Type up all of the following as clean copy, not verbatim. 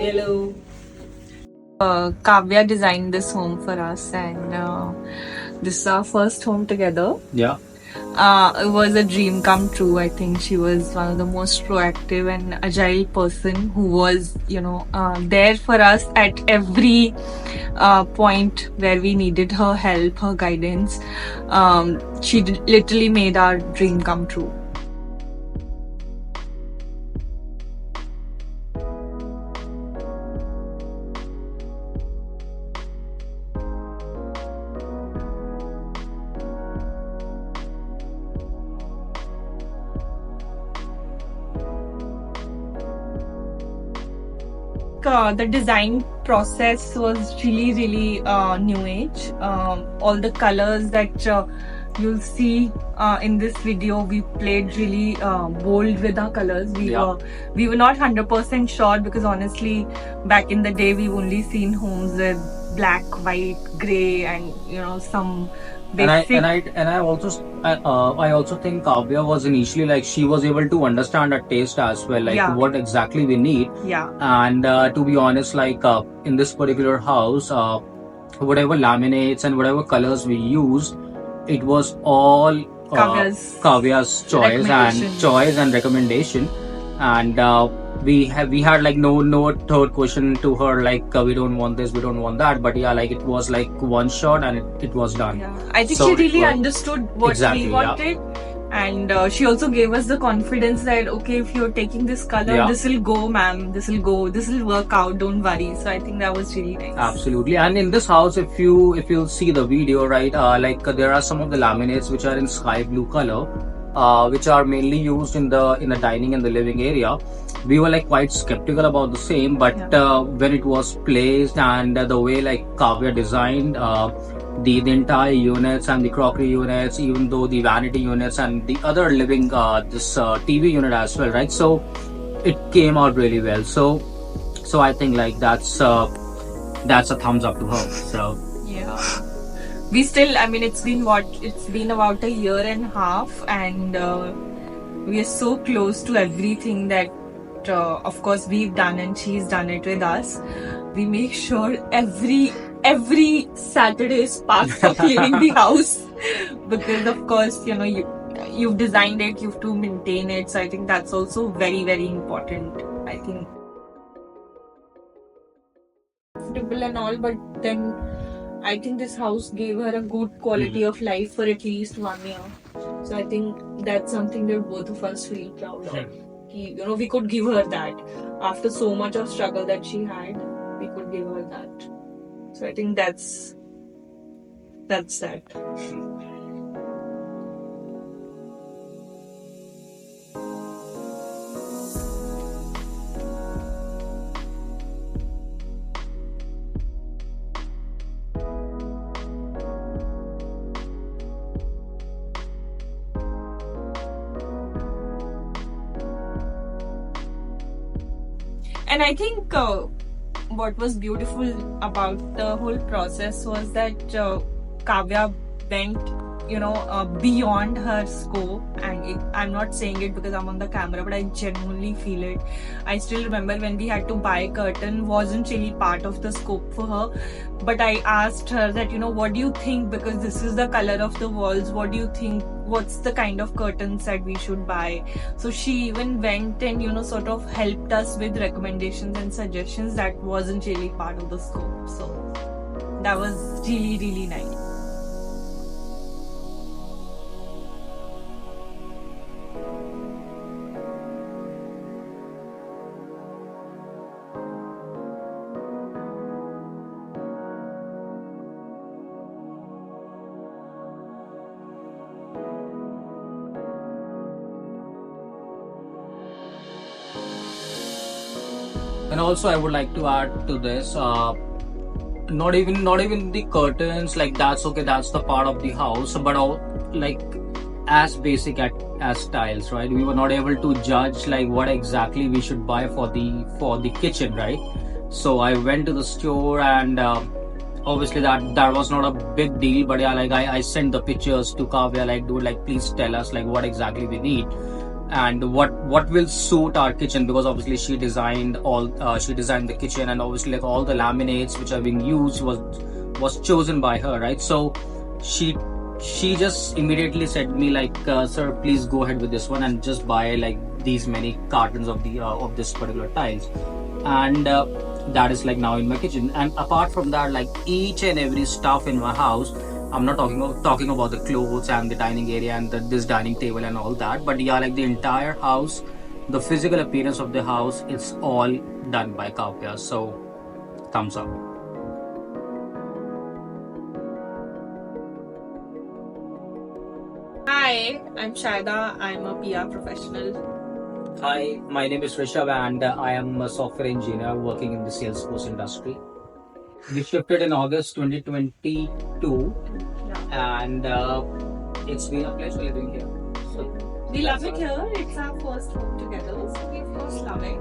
Hello. Kavya designed this home for us, and this is our first home together. Yeah. It was a dream come true. I think she was one of the most proactive and agile person who was, there for us at every point where we needed her help, her guidance. She literally made our dream come true. The design process was really new age. All the colors that you'll see in this video, we played really bold with our colors. We were not 100% sure, because honestly, back in the day, we've only seen homes with black, white, gray, and some basic. I also think Kavya was initially like she was able to understand our taste as well, like what exactly we need. Yeah. And to be honest, like in this particular house, whatever laminates and whatever colors we used, it was all Kavya's choice and recommendation. And we had like no third question to her, like we don't want this, we don't want that, but yeah, like it was like one shot and it was done. I think she really understood what we wanted. And she also gave us the confidence that, okay, if you're taking this color, this will go, ma'am, this will work out, don't worry. So I think that was really nice. Absolutely. And in this house, if you'll see the video, right, like there are some of the laminates which are in sky blue color, which are mainly used in the dining and the living area. We were like quite skeptical about the same, but when it was placed and the way like Kavya designed the entire units and the crockery units, even though the vanity units and the other living this TV unit as well, right? So it came out really well. So I think like that's a thumbs up to her. So yeah, we still, I mean, it's been about a year and a half, and we are so close to everything that of course we've done, and she's done it with us. We make sure every Saturday is part of cleaning the house, because of course you've designed it, you have to maintain it. So I think that's also very important. I think comfortable and all, but then I think this house gave her a good quality of life for at least 1 year. So I think that's something that both of us feel proud of. We could give her that after so much of struggle that she had. We could give her that. So I think that's that. And I think what was beautiful about the whole process was that Kavya went, beyond her scope. And I'm not saying it because I'm on the camera, but I genuinely feel it. I still remember when we had to buy curtain, wasn't really part of the scope for her. But I asked her that, what do you think? Because this is the color of the walls. What do you think? What's the kind of curtains that we should buy? So she even went and, sort of helped us with recommendations and suggestions that wasn't really part of the scope. So that was really nice. And also I would like to add to this, not even the curtains, like that's okay, that's the part of the house, but all like as basic as tiles, right? We were not able to judge like what exactly we should buy for the kitchen, right? So I went to the store, and obviously that was not a big deal, but yeah, like I sent the pictures to Kavya, like, dude, like please tell us like what exactly we need. and what will suit our kitchen, because obviously she designed the kitchen, and obviously like all the laminates which are being used was chosen by her, right? So she just immediately said to me like, sir, please go ahead with this one and just buy like these many cartons of this particular tiles. And that is like now in my kitchen. And apart from that, like each and every stuff in my house, I'm not talking about the clothes and the dining area and this dining table and all that, but yeah, like the entire house, the physical appearance of the house, it's all done by Kavya. So thumbs up. Hi, I'm Shaida. I'm a PR professional. Hi, my name is Rishabh, and I am a software engineer working in the Salesforce industry. We shifted in August 2022, Yeah. and it's been a pleasure living here. So We love that's it all. here. It's our first home together, so we of course love it.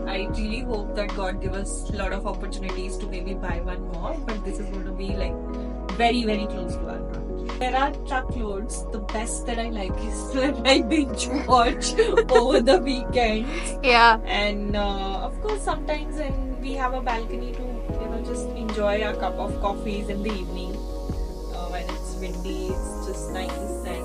I really hope that God give us a lot of opportunities to maybe buy one more, but this is going to be like very, very close to our heart. There are truckloads. The best that I like is when I binge watch over the weekends. Yeah. And of course, sometimes when we have a balcony to, just enjoy a cup of coffees in the evening when it's windy, it's just nice. And